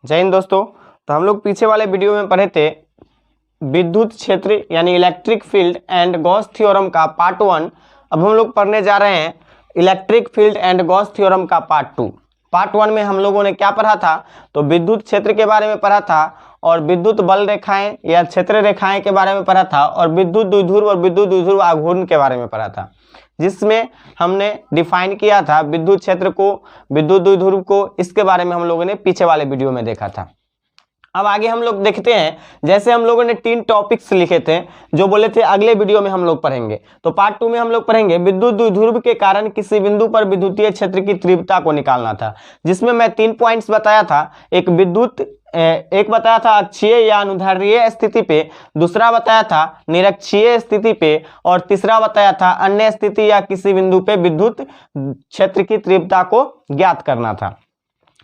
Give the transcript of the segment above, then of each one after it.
जय हिंद दोस्तों। तो हम लोग पीछे वाले वीडियो में पढ़े थे विद्युत क्षेत्र यानी electric field and Gauss theorem का पार्ट 1। अब हम लोग पढ़ने जा रहे हैं electric field and Gauss theorem का पार्ट 2। पार्ट 1 में हम लोगों ने क्या पढ़ा था, तो विद्युत क्षेत्र के बारे में पढ़ा था और विद्युत बल रेखाएं या क्षेत्र रेखाएं के बारे में पढ़ा था और विद्युत द्विध्रुव और विद्युत द्विध्रुव आघूर्ण के बारे में पढ़ा था, जिसमें हमने डिफाइन किया था विद्युत क्षेत्र को, विद्युत द्विध्रुव को। इसके बारे में हम लोगों ने पीछे वाले वीडियो में देखा था। अब आगे हम लोग देखते हैं, जैसे हम लोगों ने 3 टॉपिक्स लिखे थे जो बोले थे अगले वीडियो में हम लोग पढ़ेंगे। तो पार्ट 2 में हम लोग पढ़ेंगे विद्युत द्विध्रुव के कारण किसी बिंदु पर विद्युतीय क्षेत्र की तीव्रता को निकालना था, जिसमें मैं 3 पॉइंट्स बताया था। एक बताया था अक्षीय या अनुदैर्ध्य स्थिति पे, दूसरा बताया था निरक्षीय स्थिति पे और तीसरा बताया था अन्य स्थिति या किसी बिंदु पे विद्युत क्षेत्र की तीव्रता को ज्ञात करना था।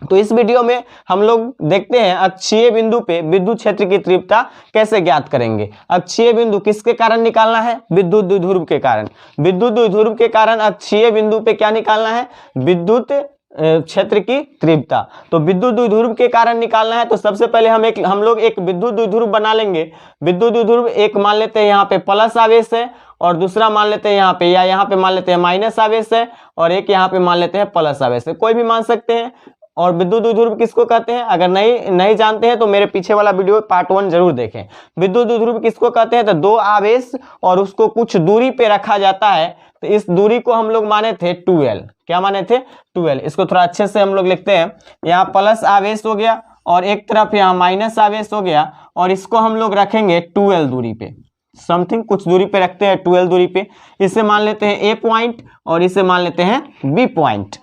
तो इस वीडियो में हम लोग देखते हैं अक्षीय बिंदु पे विद्युत क्षेत्र की तीव्रता कैसे ज्ञात करेंगे। अक्षीय बिंदु किसके कारण निकालना है? विद्युत द्विध्रुव के कारण। विद्युत द्विध्रुव के कारण अक्षीय बिंदु पे क्या निकालना है? विद्युत क्षेत्र की तीव्रता। तो विद्युत द्विध्रुव के कारण निकालना है, तो सबसे पहले हम लोग एक विद्युत द्विध्रुव बना लेंगे। विद्युत द्विध्रुव एक मान लेते हैं यहाँ पे प्लस आवेश है और दूसरा मान लेते हैं यहाँ पे, या यहाँ पे मान लेते हैं माइनस आवेश है और एक यहाँ पे मान लेते हैं प्लस आवेश है, कोई भी मान सकते हैं। और विद्युत द्विध्रुव किसको कहते हैं? अगर नहीं जानते हैं तो मेरे पीछे वाला वीडियो पार्ट 1 जरूर देखें। विद्युत द्विध्रुव किसको कहते हैं? तो 2 आवेश और उसको कुछ दूरी पे रखा जाता है। तो इस दूरी को हम लोग माने थे 2L। क्या माने थे? 2L। इसको थोड़ा अच्छे से हम लोग लिखते हैं। यहाँ प्लस आवेश हो गया और एक तरफ यहाँ माइनस आवेश हो गया और इसको हम लोग रखेंगे 2L दूरी पे, समथिंग कुछ दूरी पे रखते हैं 2L दूरी पे। इसे मान लेते हैं A पॉइंट और इसे मान लेते हैं B पॉइंट।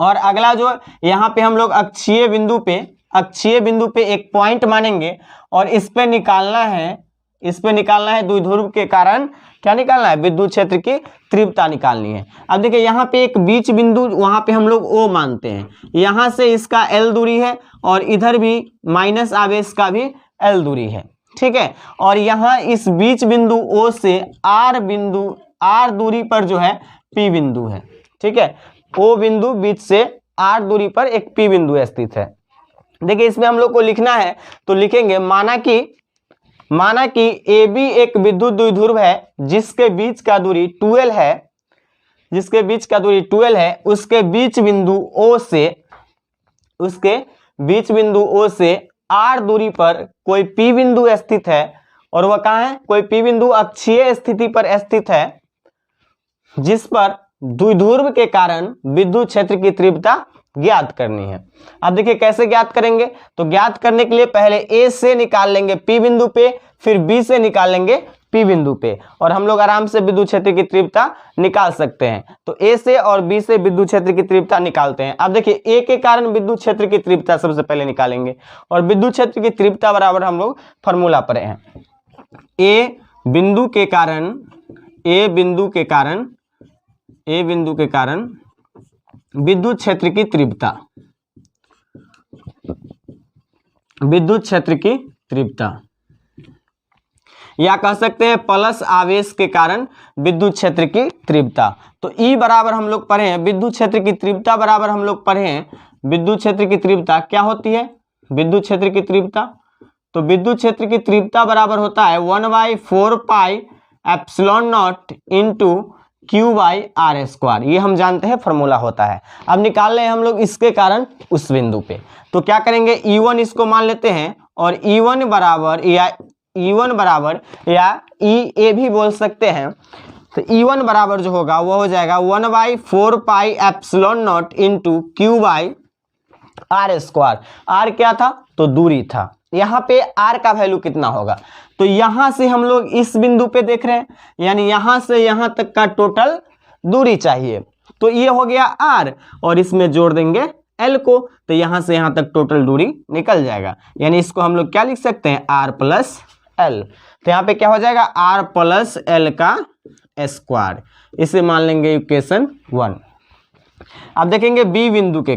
और अगला जो यहाँ पे हम लोग अक्षीय बिंदु पे एक पॉइंट मानेंगे और इस पे निकालना है द्विध्रुव के कारण क्या निकालना है? विद्युत क्षेत्र की तीव्रता निकालनी है। अब देखिए यहाँ पे एक बीच बिंदु, वहां पे हम लोग O मानते हैं। यहाँ से इसका L दूरी है और इधर भी माइनस आवेश का भी L दूरी है, ठीक है। और यहाँ इस बीच बिंदु O से R दूरी पर जो है P बिंदु है, ठीक है। O बिंदु बीच से R दूरी पर एक P बिंदु स्थित है। देखिए इसमें हम लोग को लिखना है, तो लिखेंगे माना कि AB एक विद्युत द्विध्रुव है जिसके बीच का दूरी 2L है। उसके बीच बिंदु O से R दूरी पर कोई P बिंदु स्थित है और वह कहाँ है? कोई P बिंदु अक्षीय स्थिति पर स्थित है, जिस पर द्विध्रुव के कारण विद्युत क्षेत्र की तीव्रता ज्ञात करनी है। अब देखिए कैसे ज्ञात करेंगे, तो ज्ञात करने के लिए पहले A से निकाल लेंगे P बिंदु पे, फिर B से निकाल लेंगे P बिंदु पे और हम लोग आराम से विद्युत क्षेत्र की तीव्रता निकाल सकते हैं। तो A से और B से विद्युत क्षेत्र की तीव्रता निकालते हैं। अब देखिए A के कारण विद्युत क्षेत्र की तीव्रता सबसे पहले निकालेंगे और विद्युत क्षेत्र की तीव्रता बराबर हम लोग फॉर्मूला पढ़े हैं। A बिंदु के कारण विद्युत क्षेत्र की तीव्रता, या कह सकते हैं प्लस आवेश के कारण विद्युत क्षेत्र की तीव्रता। तो E बराबर हम लोग पढ़े हैं, विद्युत क्षेत्र की तीव्रता बराबर हम लोग पढ़े हैं। विद्युत क्षेत्र की तीव्रता क्या होती है? विद्युत क्षेत्र की तीव्रता, तो विद्युत क्षेत्र की तीव्रता बराबर होता है 1/4 pi epsilon naught into Q/R²। ये हम जानते हैं फॉर्मूला होता है। अब निकाल रहे हैं हम लोग इसके कारण उस बिंदु पे, तो क्या करेंगे? E1 इसको मान लेते हैं और E1 बराबर या EA भी बोल सकते हैं। तो E1 बराबर जो होगा वो हो जाएगा 1/4 pi epsilon naught into Q/R²। R क्या था? तो दूरी था। यहाँ पे R का वैल्यू कितना होगा? तो यहाँ से हम लोग इस बिंदु पे देख रहे हैं, यानी यहाँ से यहाँ तक का टोटल दूरी चाहिए। तो ये हो गया R और इसमें जोड़ देंगे L को, तो यहाँ से यहाँ तक टोटल दूरी निकल जाएगा। यानी इसको हम लोग क्या लिख सकते हैं? R plus L। तो यहाँ पे क्या हो जाएगा? R प्लस L का स्क्वायर। इसे मान लेंगे इक्वेशन 1। अब देखेंगे B बिंदु के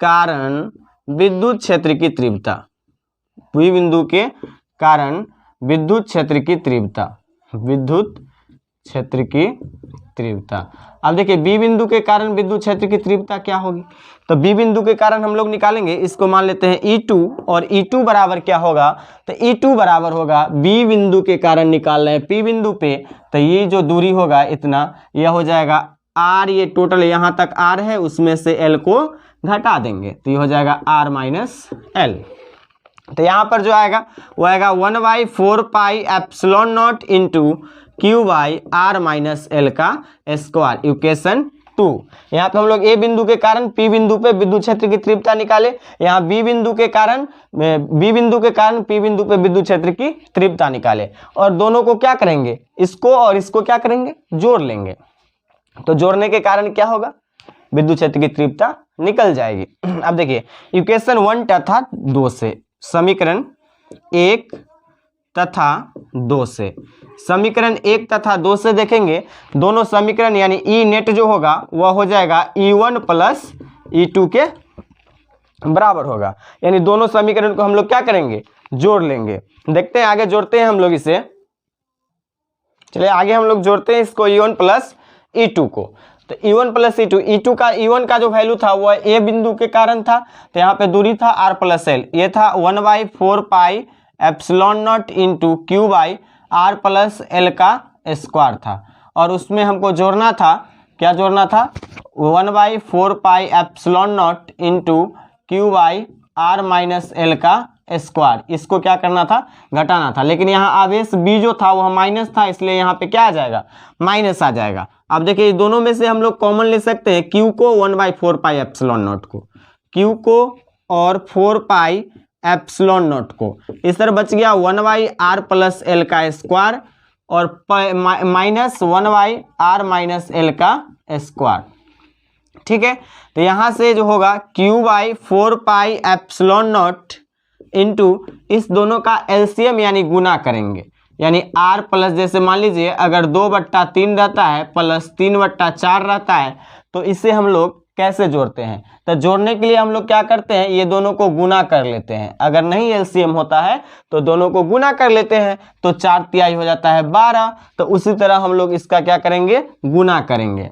कारण विद्युत क्षेत्र की तीव्रता। B बिंदु के कारण विद्युत क्षेत्र की तीव्रता। अब देखिए बी बिंदु के कारण विद्युत क्षेत्र की तीव्रता क्या होगी, तो बी बिंदु के कारण हम लोग निकालेंगे, इसको मान लेते हैं E2 और E2 बराबर क्या होगा, तो E2 बराबर होगा बी बिंदु के कारण निकाल रहे हैं P बिंदु पे, तो ये जो दूरी होगा इतना, यह हो जाएगा R, ये टोटल यहाँ तक R है, उसमें से L को घटा देंगे तो ये हो जाएगा R माइनस L। तो यहाँ पर जो आएगा वो आएगा 1/4 pi epsilon naught into Q by R minus L का स्क्वायर, इक्वेशन 2। यहाँ पे हम लोग ए बिंदु के कारण पी बिंदु पे विद्युत क्षेत्र की तीव्रता निकाले, यहाँ बी बिंदु के कारण पी बिंदु पे विद्युत क्षेत्र की तीव्रता निकाले, और दोनों को क्या करेंगे, इसको और इसको क्या करेंगे, जोड़ लेंगे। तो जोड़ने के कारण क्या होगा, विद्युत क्षेत्र की तीव्रता निकल जाएगी। अब देखिए इक्वेशन 1 तथा 2 से, समीकरण 1 तथा 2 से, समीकरण 1 तथा 2 से देखेंगे, दोनों समीकरण यानी ई नेट जो होगा वह हो जाएगा E1 प्लस E2 के बराबर होगा, यानी दोनों समीकरण को हम लोग क्या करेंगे, जोड़ लेंगे। देखते हैं आगे जोड़ते हैं हम लोग इसे, चलिए आगे हम लोग जोड़ते हैं इसको E1 प्लस E2 को। तो E1 प्लस E2 का E1 का जो वैल्यू था वह ए बिंदु के कारण था, तो यहाँ पे दूरी था R प्लस एल, ये था 1/4 pi epsilon naught into Q by R plus L का स्क्वायर था, और उसमें हमको जोड़ना था, क्या जोड़ना था, 1/4 pi epsilon naught into Q by R minus L का स्क्वायर, इसको क्या करना था, घटाना था। लेकिन यहाँ आवेश बी जो था वह माइनस था, इसलिए यहाँ पे क्या आ जाएगा, माइनस आ जाएगा। अब देखिए दोनों में से हम लोग कॉमन ले सकते हैं, क्यू को 1/4 पाई एप्सिलॉन नॉट को, क्यू को और 4 पाई एप्सिलॉन नॉट को, इस तरह बच गया 1/r प्लस एल का स्क्वायर और माइनस 1/r माइनस एल का स्क्वायर, ठीक है। तो यहाँ से जो होगा q/4 पाई एप्सिलॉन नॉट इंटू इस दोनों का एलसीएम यानी गुना करेंगे, यानी r प्लस, जैसे मान लीजिए अगर 2/3 रहता है प्लस 3/4 रहता है, तो इसे हम लोग कैसे जोड़ते हैं, तो जोड़ने के लिए हम लोग क्या करते हैं, ये दोनों को गुना कर लेते हैं। अगर नहीं एलसीएम होता है तो दोनों को गुना कर लेते हैं, तो 4 तिहाई हो जाता है 12। तो उसी तरह हम लोग इसका क्या करेंगे, गुना करेंगे।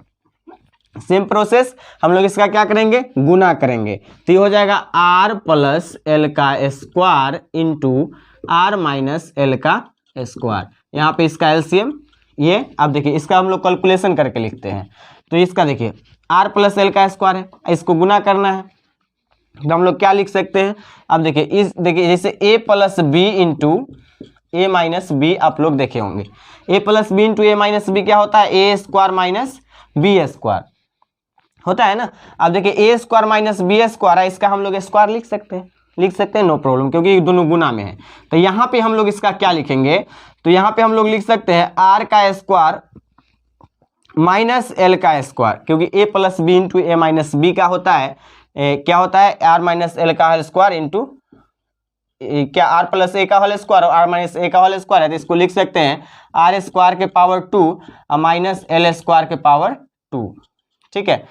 सेम प्रोसेस हम लोग इसका क्या करेंगे, गुना करेंगे, तो ये हो जाएगा R प्लस एल का square into R minus L का स्क्वायर। यहाँ पे इसका एलसीएम ये, अब देखिए इसका हम लोग कैलकुलेशन करके लिखते हैं। तो इसका देखिए R प्लस एल का स्क्वायर है, इसको गुना करना है, तो हम लोग क्या लिख सकते हैं। अब देखिए जैसे a plus B into A minus B, आप लोग देखे होंगे a plus B into A minus B क्या होता है, ए स्क्वायर माइनस बी स्क्वायर होता है ना। अब देखिए A square minus B square है, इसका हम लोग स्क्वायर लिख सकते हैं, नो प्रॉब्लम, क्योंकि ये दोनों गुना में है। तो यहाँ पे हम लोग इसका क्या लिखेंगे, तो यहाँ पे हम लोग लिख सकते हैं R का स्क्वायर माइनस एल का स्क्वायर, क्योंकि ए plus B into A minus B का होता है, क्या होता है, आर माइनस एल का होल स्क्वायर इंटू क्या आर प्लस ए का होल स्क्वायर और आर माइनस ए का होल स्क्वायर है, तो इसको लिख सकते हैं आर स्क्वायर के पावर 2 माइनस एल स्क्वायर के पावर 2, ठीक है।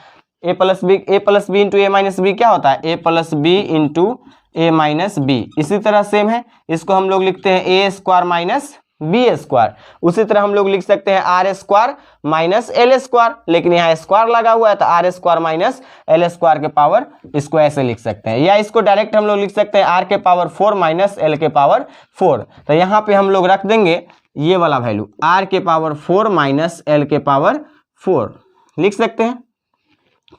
A plus B into A minus B क्या होता है, A plus B into A minus B. इसी तरह सेम है, इसको हम लोग लिखते हैं A square minus B square. उसी तरह हम लोग लिख सकते हैं R square minus L square, लेकिन यहाँ स्क्वायर लगा हुआ है तो R square minus L square के पावर, इसको ऐसे लिख सकते हैं, या इसको डायरेक्ट हम लोग लिख सकते हैं आर के पावर 4 माइनस एल के पावर 4। तो यहाँ पे हम लोग रख देंगे ये वाला वैल्यू, आर के पावर 4 माइनस एल के पावर 4 लिख सकते हैं,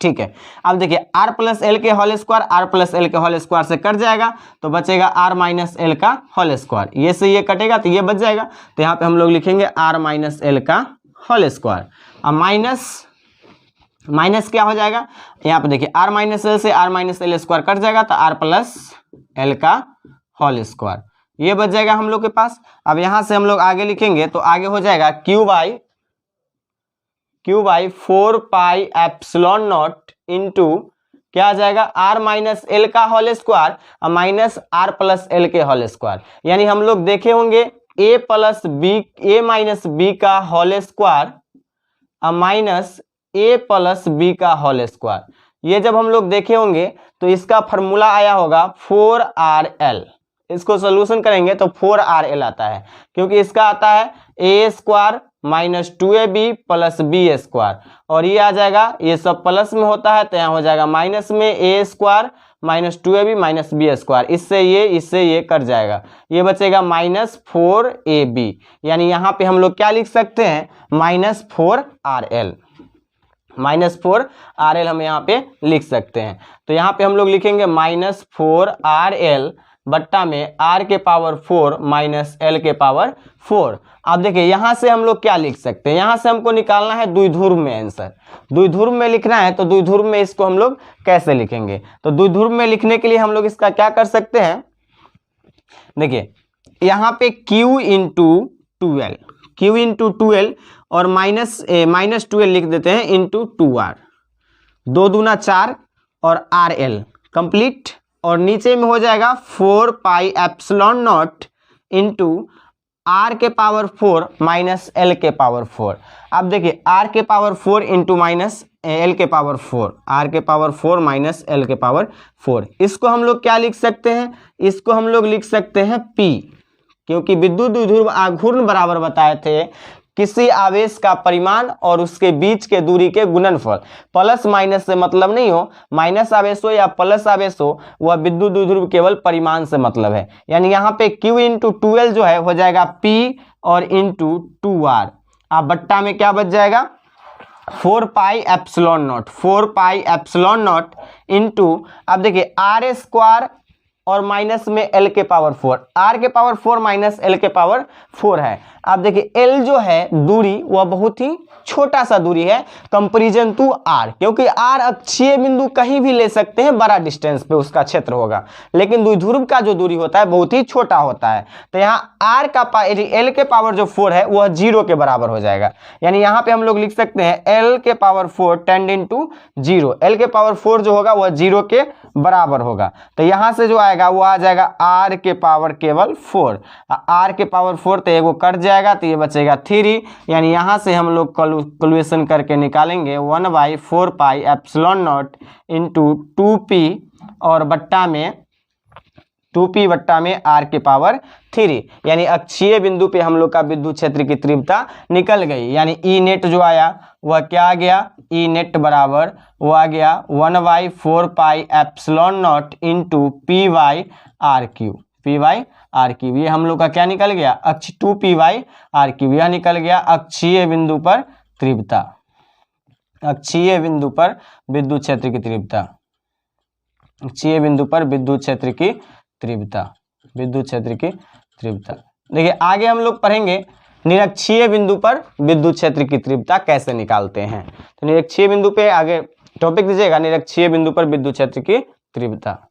ठीक है। अब देखिए r प्लस एल के whole square r plus L के होल स्क्वायर से कट जाएगा, तो बचेगा r माइनस एल का होल स्क्वायर, ये से ये कटेगा तो ये बच जाएगा। तो यहाँ पे हम लोग लिखेंगे r माइनस एल का होल स्क्वायर। अब माइनस क्या हो जाएगा, यहाँ पे देखिए r माइनस एल से r minus L square cut जाएगा, तो r प्लस एल का होल स्क्वायर, ये बच जाएगा हम लोग के पास। अब यहाँ से हम लोग आगे लिखेंगे तो आगे हो जाएगा Q by 4 pi epsilon naught into क्या आ जाएगा, आर माइनस एल का whole square minus R plus L के होल स्क्वायर। यानी हम लोग देखे होंगे ए माइनस बी का whole square minus A plus B का होल स्क्वायर, ये जब हम लोग देखे होंगे तो इसका फॉर्मूला आया होगा 4RL। इसको सोल्यूशन करेंगे तो 4RL आता है, क्योंकि इसका आता है ए square minus 2ab plus b square, और ये आ जाएगा, ये सब प्लस में होता है तो यहाँ हो जाएगा माइनस में a square minus 2ab minus B square, इससे ये कट जाएगा, ये बचेगा माइनस 4ab, यानी यहाँ पे हम लोग क्या लिख सकते हैं, माइनस 4rl, माइनस 4rl हम यहाँ पे लिख सकते हैं। तो यहाँ पे हम लोग लिखेंगे माइनस 4rl बट्टा में r के पावर 4 माइनस l के पावर 4। अब देखिए यहाँ से हम लोग क्या लिख सकते हैं, यहाँ से हमको निकालना है द्विध्रुव में आंसर, द्विध्रुव में लिखना है, तो द्विध्रुव में इसको हम लोग कैसे लिखेंगे, तो द्विध्रुव में लिखने के लिए हम लोग इसका क्या कर सकते हैं, देखिए यहाँ पे q इंटू 12 और माइनस 12 लिख देते हैं इंटू 2r, 2 दूना 4 और rl कंप्लीट, और नीचे में हो जाएगा 4 pi epsilon naught into r के पावर 4 माइनस l के पावर 4। अब देखिए r के पावर 4 इंटू माइनस l के पावर 4, r के पावर 4 माइनस l के पावर 4, इसको हम लोग क्या लिख सकते हैं, इसको हम लोग लिख सकते हैं p, क्योंकि विद्युत द्विध्रुव आघूर्ण बराबर बताए थे किसी आवेश का परिमाण और उसके बीच के दूरी के गुणनफल, प्लस माइनस से मतलब नहीं हो, माइनस आवेश हो या प्लस आवेश हो, वह विद्युत द्विध्रुव केवल परिमाण से मतलब है, यानी यहाँ पे q इंटू 12 जो है हो जाएगा p और इंटू 2r, अब बट्टा में क्या बच जाएगा 4 पाई एप्सिलॉन नॉट इंटू, अब देखिए r स्क्वायर और माइनस में l के पावर 4, r के पावर 4 माइनस l के पावर 4 है। अब देखिए l जो है दूरी वह बहुत ही छोटा सा दूरी है कंपैरिजन टू r, क्योंकि r अक्षीय बिंदु कहीं भी ले सकते हैं, बड़ा डिस्टेंस पे उसका क्षेत्र होगा, लेकिन द्विध्रुव का जो दूरी होता है बहुत ही छोटा होता है, तो यहाँ r का l के पावर जो 4 है वह 0 के बराबर हो जाएगा, यानी यहाँ पे हम लोग लिख सकते हैं l के पावर 4 10 इंटू 0, l के पावर 4 जो होगा वह 0 के बराबर होगा, तो यहाँ से जो आएगा वो आ जाएगा r के पावर केवल 4, r के पावर 4 तो एगो कट जाएगा तो ये बचेगा 3, यानी यहाँ से हम लोग कैलकुलेशन करके निकालेंगे 1/4 pi epsilon naught into 2p और बट्टा में 2p बट्टा में r के पावर 3, यानी अक्षीय बिंदु पे हम लोग का विद्युत क्षेत्र की तीव्रता निकल गई, यानी ई नेट जो आया वह क्या आ गया, ई नेट बराबर वो आ गया 1/4 pi epsilon naught into p/r³, ये हम लोग का क्या निकल गया, 2p/r³, यह निकल गया अक्षीय बिंदु पर तीव्रता, अक्षीय बिंदु पर विद्युत क्षेत्र की तीव्रता, अक्षीय बिंदु पर विद्युत क्षेत्र की तीव्रता, विद्युत क्षेत्र की तीव्रता। देखिए आगे हम लोग पढ़ेंगे निरक्षीय बिंदु पर विद्युत क्षेत्र की तीव्रता कैसे निकालते हैं, तो निरक्षीय बिंदु पे आगे टॉपिक दीजिएगा, निरक्षीय बिंदु पर विद्युत क्षेत्र की तीव्रता।